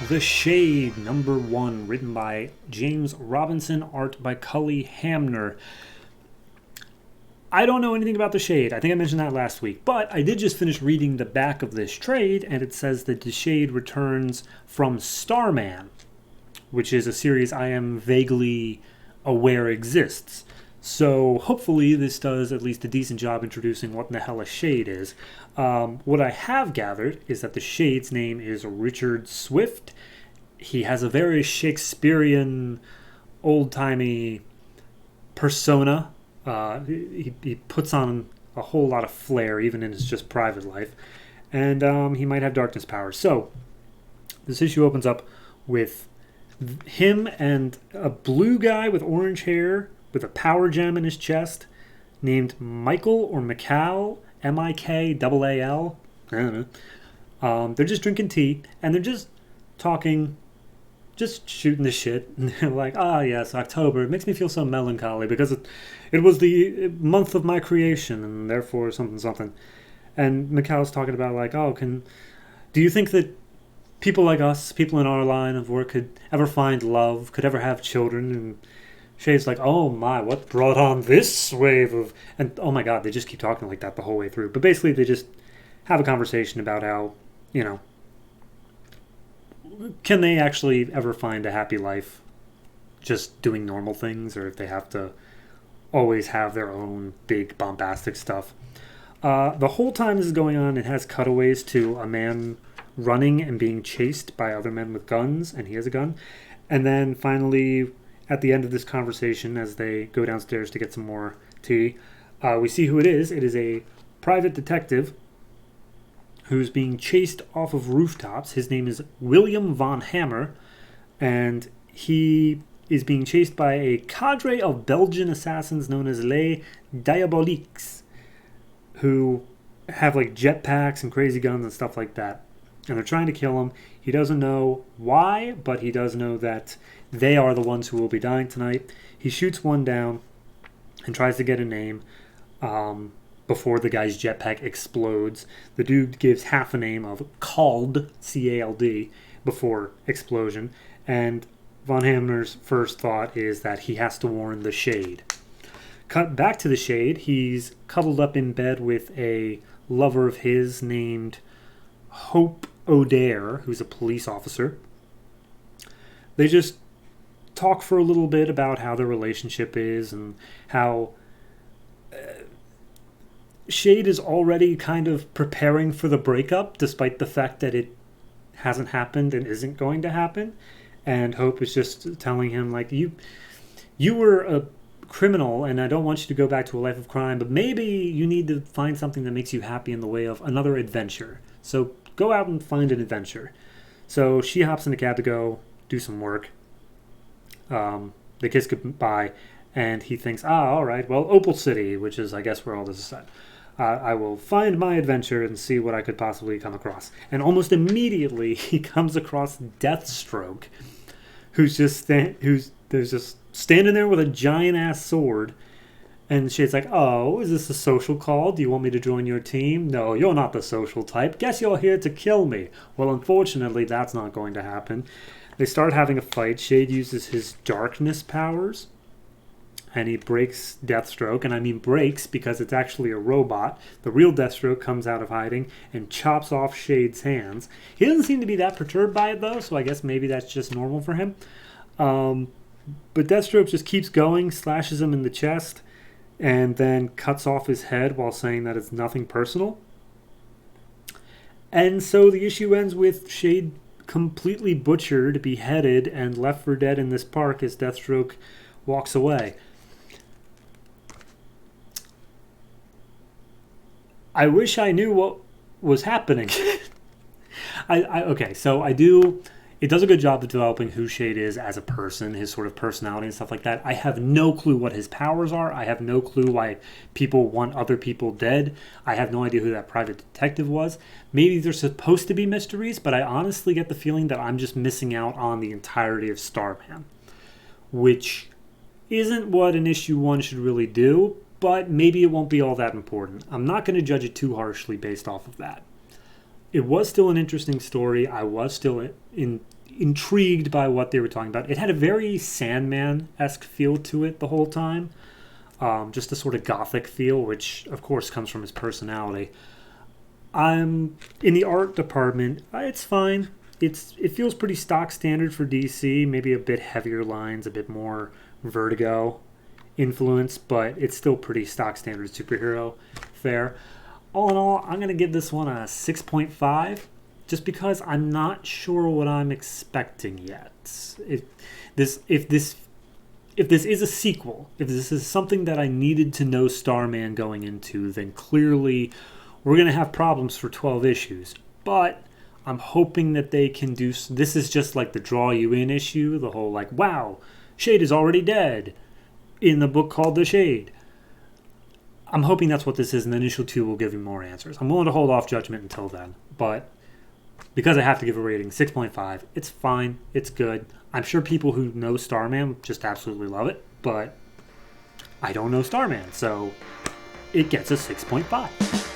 The Shade, number 1, written by James Robinson, art by Cully Hamner. I don't know anything about The Shade. I think I mentioned that last week. But I did just finish reading the back of this trade, and it says that The Shade returns from Starman, which is a series I am vaguely aware exists. So hopefully this does at least a decent job introducing what in the hell a Shade is. What I have gathered is that the Shade's name is Richard Swift. He has a very Shakespearean, old-timey persona. He puts on a whole lot of flair, even in his just private life. And he might have darkness powers. So this issue opens up with him and a blue guy with orange hair with a power gem in his chest named Michael or Mikal, Mikaal. I don't know. They're just drinking tea and they're just talking, just shooting the shit. And they're like, yes, October. It makes me feel so melancholy because it was the month of my creation and therefore something something. And Mikal's talking about like, do you think that people like us, people in our line of work could ever find love, could ever have children? And Shade's like, oh my, what brought on this wave of... And oh my god, they just keep talking like that the whole way through. But basically they just have a conversation about how, can they actually ever find a happy life just doing normal things, or if they have to always have their own big bombastic stuff. The whole time this is going on, it has cutaways to a man running and being chased by other men with guns, and he has a gun. And then finally, at the end of this conversation, as they go downstairs to get some more tea, we see who it is. It is a private detective who's being chased off of rooftops. His name is William Von Hammer, and he is being chased by a cadre of Belgian assassins known as Les Diaboliques, who have like jetpacks and crazy guns and stuff like that. And they're trying to kill him. He doesn't know why, but he does know that they are the ones who will be dying tonight. He shoots one down and tries to get a name before the guy's jetpack explodes. The dude gives half a name of Cald, C-A-L-D, before explosion. And Von Hammer's first thought is that he has to warn the Shade. Cut back to the Shade. He's cuddled up in bed with a lover of his named Hope O'Dare, who's a police officer. They just talk for a little bit about how their relationship is and how Shade is already kind of preparing for the breakup, despite the fact that it hasn't happened and isn't going to happen. And Hope is just telling him, like, you were a criminal and I don't want you to go back to a life of crime, but maybe you need to find something that makes you happy in the way of another adventure. So go out and find an adventure. So she hops in the cab to go do some work. They kiss goodbye, and he thinks, all right, well, Opal City, which is, I guess, where all this is set. I will find my adventure and see what I could possibly come across. And almost immediately, he comes across Deathstroke, who's just standing there with a giant-ass sword. And Shade's like, oh, is this a social call? Do you want me to join your team? No, you're not the social type. Guess you're here to kill me. Well, unfortunately, that's not going to happen. They start having a fight. Shade uses his darkness powers, and he breaks Deathstroke. And I mean breaks because it's actually a robot. The real Deathstroke comes out of hiding and chops off Shade's hands. He doesn't seem to be that perturbed by it, though, so I guess maybe that's just normal for him. But Deathstroke just keeps going, slashes him in the chest, and then cuts off his head while saying that it's nothing personal. And so the issue ends with Shade completely butchered, beheaded, and left for dead in this park as Deathstroke walks away. I wish I knew what was happening. It does a good job of developing who Shade is as a person, his sort of personality and stuff like that. I have no clue what his powers are. I have no clue why people want other people dead. I have no idea who that private detective was. Maybe they're supposed to be mysteries, but I honestly get the feeling that I'm just missing out on the entirety of Starman, which isn't what an issue 1 should really do, but maybe it won't be all that important. I'm not going to judge it too harshly based off of that. It was still an interesting story. I was still intrigued by what they were talking about. It had a very Sandman-esque feel to it the whole time. Just a sort of gothic feel, which of course comes from his personality. I'm in the art department. It's fine. It feels pretty stock standard for DC. Maybe a bit heavier lines, a bit more Vertigo influence, but it's still pretty stock standard superhero fare. All in all, I'm gonna give this one a 6.5, just because I'm not sure what I'm expecting yet. If this is a sequel, if this is something that I needed to know Starman going into, then clearly we're going to have problems for 12 issues. But I'm hoping that they can do... This is just like the draw you in issue, the whole like, wow, Shade is already dead in the book called The Shade. I'm hoping that's what this is, and the initial 2 will give you more answers. I'm willing to hold off judgment until then, but because I have to give a rating, 6.5, it's fine, it's good. I'm sure people who know Starman just absolutely love it, but I don't know Starman, so it gets a 6.5.